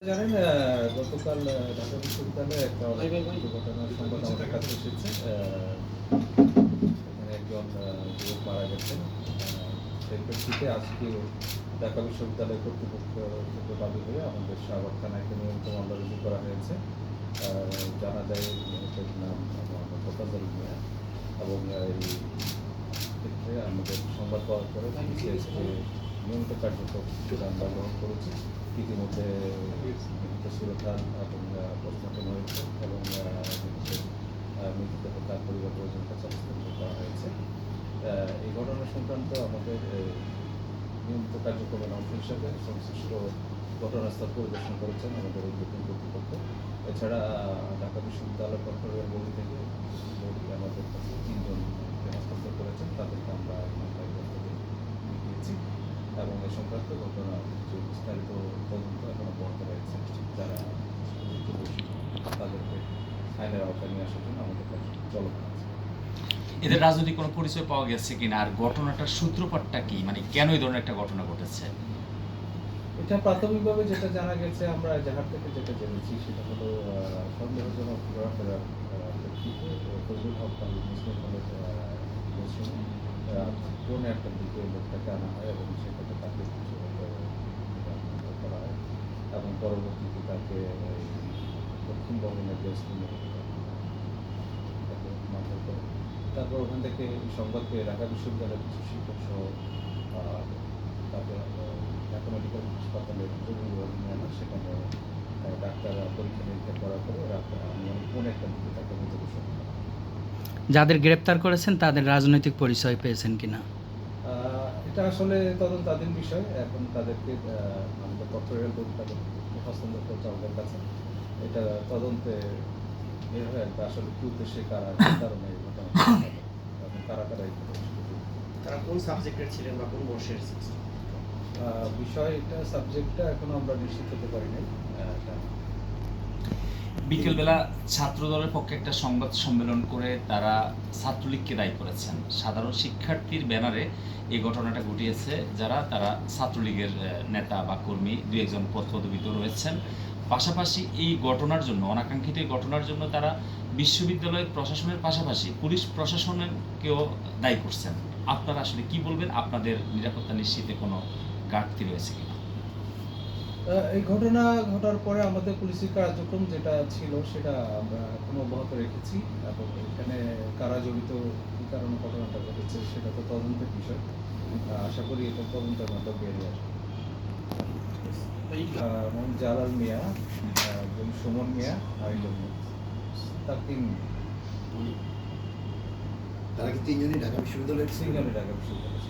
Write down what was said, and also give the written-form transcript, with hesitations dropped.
জানেন গতকাল ঢাকা বিশ্ববিদ্যালয়ে একটা দুর্ঘটনার সংবাদ আমাদের কাছে এসেছে। এখানে একজন যুবক মারা গেছেন। সেই প্রেক্ষিতে আজকে ঢাকা বিশ্ববিদ্যালয় কর্তৃপক্ষ থেকে দাবি হয়ে আমাদের শাহবাগ থানায় একটা নিয়মিত মামলা রুজু করা হয়েছে। জানা যায় মেয়েটার নাম মোফাজ্জল মিয়া এবং এই ক্ষেত্রে আমাদের সংবাদ পাওয়ার পরে পুলিশকে নিয়মিত কার্যক্রম সেটা আমরা গ্রহণ করেছি। ইতিমধ্যে সুরক্ষা এবং পোস্টমর্টম হয়েছে এবং মৃতদেহ তার পরিবার পরিজনের কাছে হস্তান্তর করা হয়েছে। এই ঘটনা সংক্রান্ত আমাদের নিয়মিত কার্যক্রমের অংশ হিসাবে সংশ্লিষ্ট ঘটনাস্থল পরিদর্শন করেছেন আমাদের উদ্যোগী কর্তৃপক্ষ। এছাড়া ঢাকা বিশ্ববিদ্যালয় প্রক্টরের বডি থেকে আমাদের কাছে 3 জনকে হস্তান্তর করেছেন, তাদেরকে আমরা মামলায় দিয়েছি এবং এ সংক্রান্ত ঘটনা যে বিস্তারিত তদন্ত এখনো বন্ধ রয়েছে। যারা তাদেরকে আইনের আওতায় নিয়ে আসার জন্য আমাদের কাছে চলমান আছে। এদের রাজনৈতিক কোনো পরিচয় পাওয়া গেছে কিনা, আর ঘটনাটার সূত্রপাতটা কি, মানে কেন এই ধরনের একটা ঘটনা ঘটেছে? এটা প্রাথমিকভাবে যেটা জানা গেছে, আমরা যাহার থেকে যেটা জেনেছি সেটা হলো সন্দেহজনক ঘোরাফেরার প্রেক্ষিতে ফজলুল হক মুসলিম হলের কোন একটা দিকে লোকটাকে আনা হয় এবং সেখানে তাকে করা হয় এবং পরবর্তীতে তাকে দক্ষিণ ভবনের গেস্ট রুমে তাকে মারধর করে। তারপর ওখান থেকে সংবাদ পেয়ে ঢাকা বিশ্ববিদ্যালয়ের কিছু শিক্ষক সহ তাকে ঢাকা মেডিকেল হাসপাতালে জরুরি বিভাগে নিয়ে আনা। সেখানে ডাক্তাররা পরীক্ষা নিরীক্ষা করার পরে কোন একটা দিকে তাকে মৃত ঘোষণা করা। যাদের গ্রেপ্তার করেছেন তাদের রাজনৈতিক পরিচয় পেয়েছেন কিনা? এটা আসলে তদন্তাধীন বিষয়। এখন তাদেরকে আমাদের প্রক্টরিয়াল বোর্ড তাদের হস্তান্তর করছে আমাদের কাছে। এটা তদন্তে বের হয়ে আসবে আসলে কি উদ্দেশ্যে কারা কারণে এই ঘটনা এবং কারা কারা এই ঘটনা। তারা কোন সাবজেক্টের ছিলেন বা কোন বর্ষের? বিষয়টা সাবজেক্টটা এখনো আমরা নিশ্চিত হতে পারি নাই। বিকেলবেলা ছাত্র দলের পক্ষে একটা সংবাদ সম্মেলন করে তারা ছাত্রলীগকে দায়ী করেছেন। সাধারণ শিক্ষার্থীর ব্যানারে এই ঘটনাটা ঘটিয়েছে যারা, তারা ছাত্রলীগের নেতা বা কর্মী 2-1 পদপদবিত রয়েছেন। পাশাপাশি এই ঘটনার জন্য, অনাকাঙ্ক্ষিত এই ঘটনার জন্য তারা বিশ্ববিদ্যালয় প্রশাসনের পাশাপাশি পুলিশ প্রশাসনকেও দায়ী করছেন। আপনারা আসলে কি বলবেন? আপনাদের নিরাপত্তা নিশ্চিতে কোনো ঘাটতি রয়েছে কিনা? এই ঘটনা ঘটার পরে আমাদের পুলিশি কার্যক্রম যেটা ছিল সেটা আমরা এখনো অব্যাহত রেখেছি এবং এখানে কারা জড়িত, কী কারণে ঘটনাটা ঘটেছে সেটা তো তদন্তের বিষয়। আশা করি এটা তদন্তের মাধ্যমে বেরিয়ে আসবে। মোহাম্মদ জালাল মিয়া, সুমন মিয়া, আরিলম মিয়া, তার 3 তারা কি 3 জনই ঢাকা বিশ্ববিদ্যালয়ের? সিঙ্গালি ঢাকা বিশ্ববিদ্যালয়।